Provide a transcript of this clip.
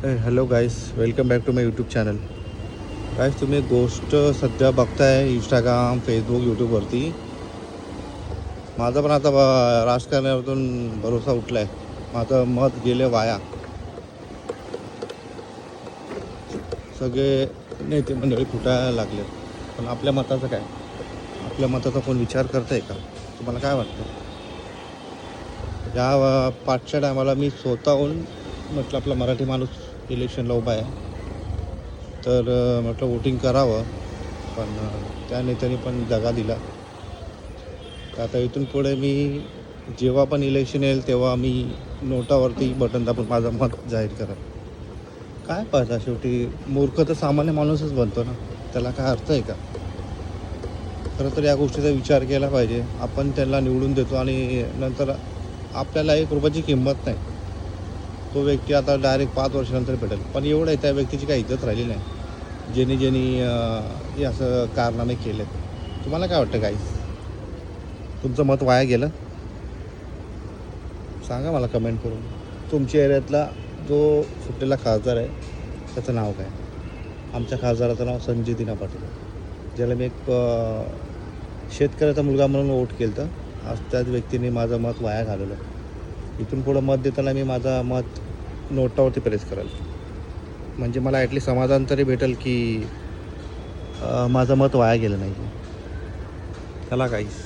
Hello guys, welcome back to my YouTube channel. Guys, तुम्ही एक गोष्ट सध्या बघताय इंस्टाग्राम, फेसबुक, यूट्यूबवरती. माझं पण आता राजकारणातून भरोसा उठला आहे. माझं मत गेले वाया. सगळे नेते मंडळी फुटायला लागले. पण आपल्या मताचं काय? आपल्या मताचा कोण विचार करत आहे का? तुम्हाला काय वाटतं? या पाठच्या टायमाला मी स्वतःहून म्हटलं आपला मराठी माणूस इलेक्शनला उभा आहे, तर म्हटलं वोटिंग करावं. पण त्या नेत्याने पण दगा दिला. तर आता इथून पुढे मी जेव्हा पण इलेक्शन येईल तेव्हा मी नोटावरती बटन दाबून माझं मत जाहीर करा. काय पाहता, शेवटी मूर्ख तर सामान्य माणूसच बनतो ना. त्याला काय अर्थ आहे का? खरं तर या गोष्टीचा विचार केला पाहिजे. आपण त्यांना निवडून देतो आणि नंतर आपल्याला 1 रुपयाची किंमत नाही. तो व्यक्ती आता डायरेक्ट 5 वर्षानंतर भेटेल. पण एवढं आहे, त्या व्यक्तीची काही इज्जत राहिली नाही, ज्यांनी हे असं कारनामे केले. तुम्हाला काय वाटतं गाईस? तुमचं मत वाया गेलं? सांगा मला कमेंट करून. तुमच्या एरियातला जो सुटलेला खासदार आहे त्याचं नाव काय? आमच्या खासदाराचं नाव संजय दिना पाटील, ज्याला मी एक शेतकऱ्याचा मुलगा म्हणून वोट केलं. तर आज त्याच व्यक्तीने माझं मत वाया घालवलं. इथून पुढं मत देताना मी माझं मत नोटावरती प्रेस करेल. म्हणजे मला ॲटलीस्ट समाधान तरी भेटेल की माझं मत वाया गेलं नाही. चला गाईस.